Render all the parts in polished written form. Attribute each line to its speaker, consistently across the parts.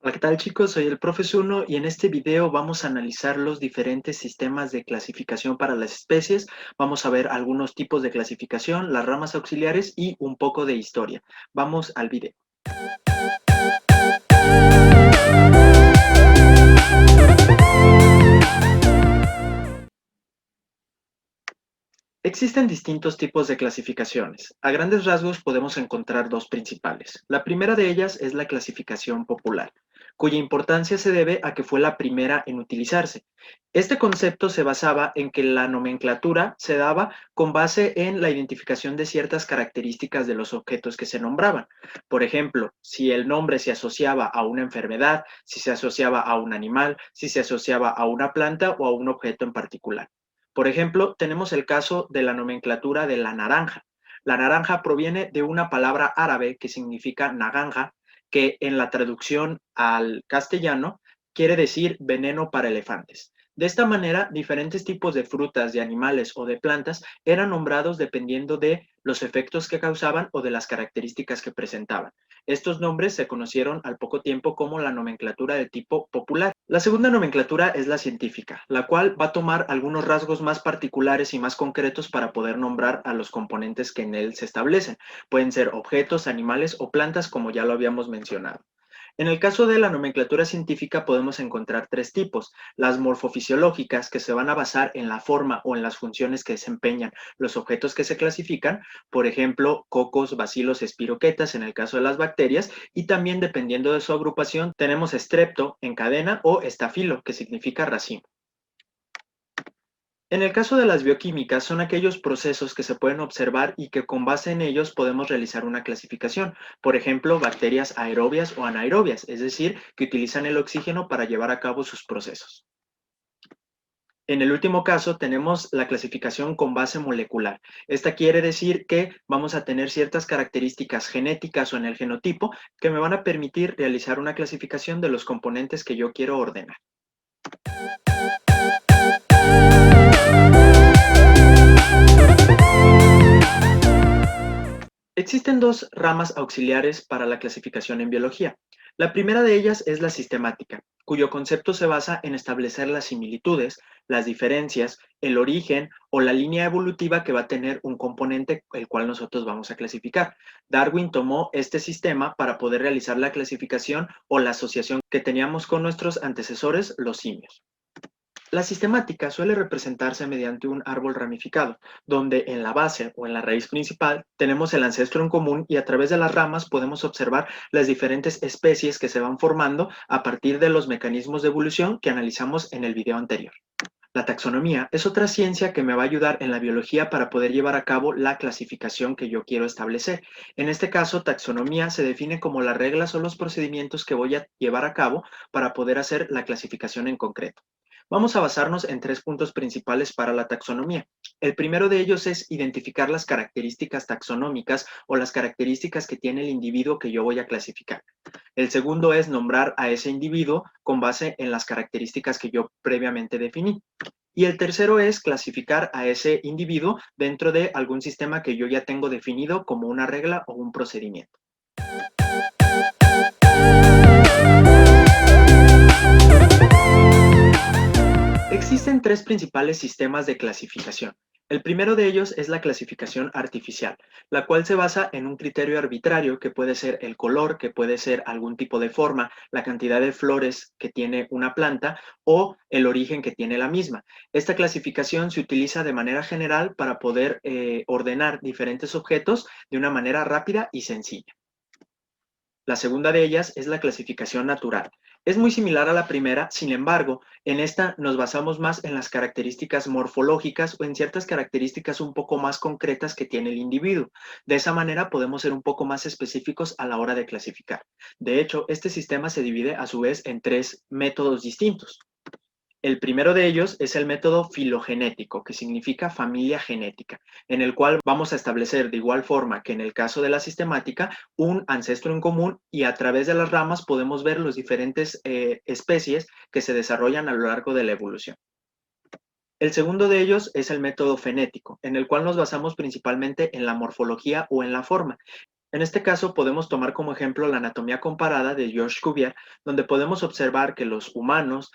Speaker 1: Hola, ¿qué tal chicos? Soy el Profe Zuno y en este video vamos a analizar los diferentes sistemas de clasificación para las especies. Vamos a ver algunos tipos de clasificación, las ramas auxiliares y un poco de historia. Vamos al video. Existen distintos tipos de clasificaciones. A grandes rasgos podemos encontrar dos principales. La primera de ellas es la clasificación popular, cuya importancia se debe a que fue la primera en utilizarse. Este concepto se basaba en que la nomenclatura se daba con base en la identificación de ciertas características de los objetos que se nombraban. Por ejemplo, si el nombre se asociaba a una enfermedad, si se asociaba a un animal, si se asociaba a una planta o a un objeto en particular. Por ejemplo, tenemos el caso de la nomenclatura de la naranja. La naranja proviene de una palabra árabe que significa naganja, que en la traducción al castellano quiere decir veneno para elefantes. De esta manera, diferentes tipos de frutas, de animales o de plantas eran nombrados dependiendo de los efectos que causaban o de las características que presentaban. Estos nombres se conocieron al poco tiempo como la nomenclatura de tipo popular. La segunda nomenclatura es la científica, la cual va a tomar algunos rasgos más particulares y más concretos para poder nombrar a los componentes que en él se establecen. Pueden ser objetos, animales o plantas, como ya lo habíamos mencionado. En el caso de la nomenclatura científica podemos encontrar tres tipos: las morfofisiológicas, que se van a basar en la forma o en las funciones que desempeñan los objetos que se clasifican, por ejemplo, cocos, bacilos, espiroquetas en el caso de las bacterias, y también dependiendo de su agrupación tenemos estrepto en cadena o estafilo, que significa racimo. En el caso de las bioquímicas, son aquellos procesos que se pueden observar y que con base en ellos podemos realizar una clasificación. Por ejemplo, bacterias aerobias o anaerobias, es decir, que utilizan el oxígeno para llevar a cabo sus procesos. En el último caso tenemos la clasificación con base molecular. Esta quiere decir que vamos a tener ciertas características genéticas o en el genotipo que me van a permitir realizar una clasificación de los componentes que yo quiero ordenar. Existen dos ramas auxiliares para la clasificación en biología. La primera de ellas es la sistemática, cuyo concepto se basa en establecer las similitudes, las diferencias, el origen o la línea evolutiva que va a tener un componente el cual nosotros vamos a clasificar. Darwin tomó este sistema para poder realizar la clasificación o la asociación que teníamos con nuestros antecesores, los simios. La sistemática suele representarse mediante un árbol ramificado, donde en la base o en la raíz principal tenemos el ancestro en común y a través de las ramas podemos observar las diferentes especies que se van formando a partir de los mecanismos de evolución que analizamos en el video anterior. La taxonomía es otra ciencia que me va a ayudar en la biología para poder llevar a cabo la clasificación que yo quiero establecer. En este caso, taxonomía se define como las reglas o los procedimientos que voy a llevar a cabo para poder hacer la clasificación en concreto. Vamos a basarnos en tres puntos principales para la taxonomía. El primero de ellos es identificar las características taxonómicas o las características que tiene el individuo que yo voy a clasificar. El segundo es nombrar a ese individuo con base en las características que yo previamente definí. Y el tercero es clasificar a ese individuo dentro de algún sistema que yo ya tengo definido como una regla o un procedimiento. Existen tres principales sistemas de clasificación. El primero de ellos es la clasificación artificial, la cual se basa en un criterio arbitrario que puede ser el color, que puede ser algún tipo de forma, la cantidad de flores que tiene una planta o el origen que tiene la misma. Esta clasificación se utiliza de manera general para poder ordenar diferentes objetos de una manera rápida y sencilla. La segunda de ellas es la clasificación natural. Es muy similar a la primera, sin embargo, en esta nos basamos más en las características morfológicas o en ciertas características un poco más concretas que tiene el individuo. De esa manera podemos ser un poco más específicos a la hora de clasificar. De hecho, este sistema se divide a su vez en tres métodos distintos. El primero de ellos es el método filogenético, que significa familia genética, en el cual vamos a establecer de igual forma que en el caso de la sistemática un ancestro en común y a través de las ramas podemos ver las diferentes especies que se desarrollan a lo largo de la evolución. El segundo de ellos es el método fenético, en el cual nos basamos principalmente en la morfología o en la forma. En este caso, podemos tomar como ejemplo la anatomía comparada de Georges Cuvier, donde podemos observar que los humanos,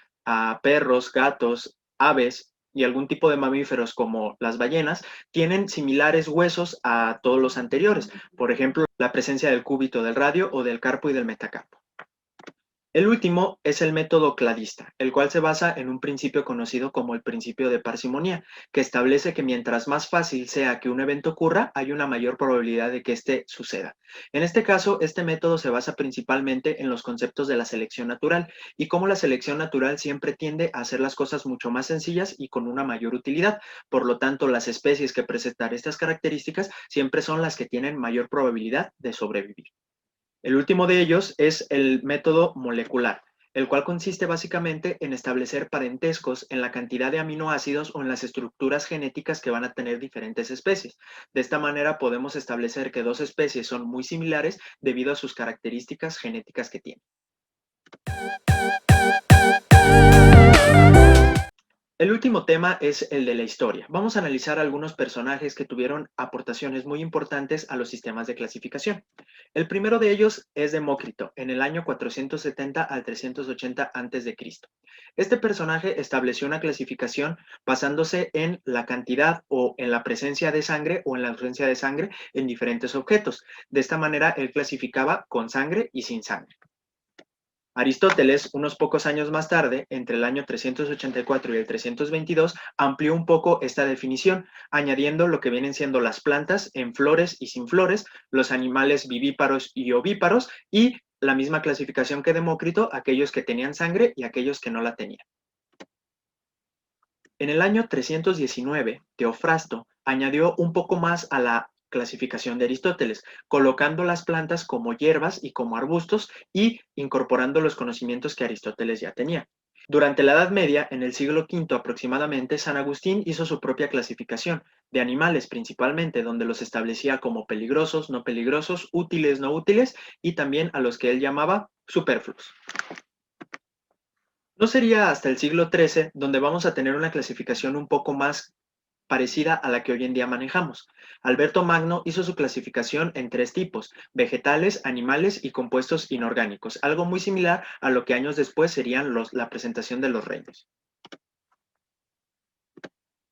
Speaker 1: perros, gatos, aves y algún tipo de mamíferos como las ballenas tienen similares huesos a todos los anteriores. Por ejemplo, la presencia del cúbito del radio o del carpo y del metacarpo. El último es el método cladista, el cual se basa en un principio conocido como el principio de parsimonía, que establece que mientras más fácil sea que un evento ocurra, hay una mayor probabilidad de que éste suceda. En este caso, este método se basa principalmente en los conceptos de la selección natural y cómo la selección natural siempre tiende a hacer las cosas mucho más sencillas y con una mayor utilidad. Por lo tanto, las especies que presentan estas características siempre son las que tienen mayor probabilidad de sobrevivir. El último de ellos es el método molecular, el cual consiste básicamente en establecer parentescos en la cantidad de aminoácidos o en las estructuras genéticas que van a tener diferentes especies. De esta manera podemos establecer que dos especies son muy similares debido a sus características genéticas que tienen. El último tema es el de la historia. Vamos a analizar algunos personajes que tuvieron aportaciones muy importantes a los sistemas de clasificación. El primero de ellos es Demócrito, en el año 470 al 380 a.C. Este personaje estableció una clasificación basándose en la cantidad o en la presencia de sangre o en la ausencia de sangre en diferentes objetos. De esta manera, él clasificaba con sangre y sin sangre. Aristóteles, unos pocos años más tarde, entre el año 384 y el 322, amplió un poco esta definición, añadiendo lo que vienen siendo las plantas en flores y sin flores, los animales vivíparos y ovíparos, y la misma clasificación que Demócrito, aquellos que tenían sangre y aquellos que no la tenían. En el año 319, Teofrasto añadió un poco más a la clasificación de Aristóteles, colocando las plantas como hierbas y como arbustos y incorporando los conocimientos que Aristóteles ya tenía. Durante la Edad Media, en el siglo V aproximadamente, San Agustín hizo su propia clasificación, de animales principalmente, donde los establecía como peligrosos, no peligrosos, útiles, no útiles, y también a los que él llamaba superfluos. No sería hasta el siglo XIII donde vamos a tener una clasificación un poco más parecida a la que hoy en día manejamos. Alberto Magno hizo su clasificación en tres tipos: vegetales, animales y compuestos inorgánicos, algo muy similar a lo que años después serían la presentación de los reinos.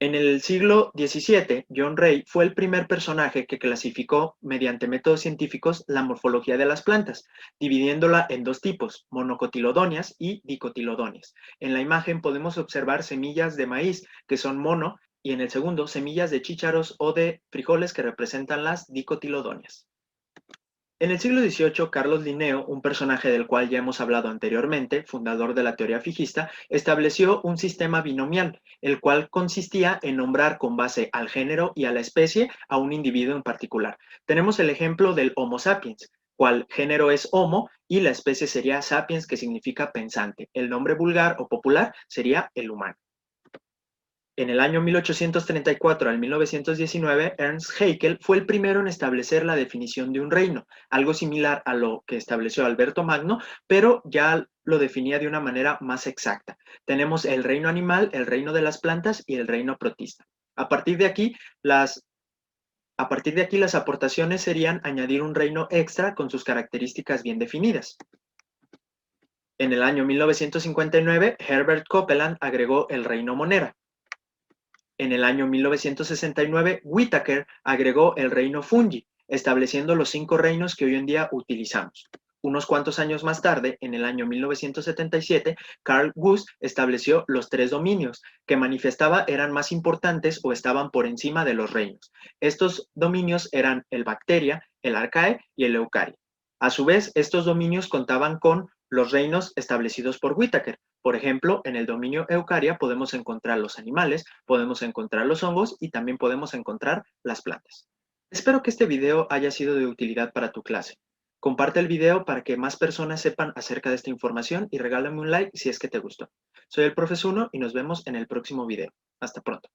Speaker 1: En el siglo XVII, John Ray fue el primer personaje que clasificó mediante métodos científicos la morfología de las plantas, dividiéndola en dos tipos, monocotilodonias y dicotilodonias. En la imagen podemos observar semillas de maíz, que son mono, y en el segundo, semillas de chícharos o de frijoles, que representan las dicotilodonias. En el siglo XVIII, Carlos Linneo, un personaje del cual ya hemos hablado anteriormente, fundador de la teoría fijista, estableció un sistema binomial, el cual consistía en nombrar con base al género y a la especie a un individuo en particular. Tenemos el ejemplo del Homo sapiens, cual género es Homo y la especie sería sapiens, que significa pensante. El nombre vulgar o popular sería el humano. En el año 1834 al 1919, Ernst Haeckel fue el primero en establecer la definición de un reino, algo similar a lo que estableció Alberto Magno, pero ya lo definía de una manera más exacta. Tenemos el reino animal, el reino de las plantas y el reino protista. A partir de aquí, las aportaciones serían añadir un reino extra con sus características bien definidas. En el año 1959, Herbert Copeland agregó el reino monera. En el año 1969, Whittaker agregó el reino fungi, estableciendo los 5 reinos que hoy en día utilizamos. Unos cuantos años más tarde, en el año 1977, Carl Guss estableció los 3 dominios, que manifestaba eran más importantes o estaban por encima de los reinos. Estos dominios eran el Bacteria, el Archaea y el Eukarya. A su vez, estos dominios contaban con los reinos establecidos por Whittaker. Por ejemplo, en el dominio Eukarya podemos encontrar los animales, podemos encontrar los hongos y también podemos encontrar las plantas. Espero que este video haya sido de utilidad para tu clase. Comparte el video para que más personas sepan acerca de esta información y regálame un like si es que te gustó. Soy el Profe Zuno y nos vemos en el próximo video. Hasta pronto.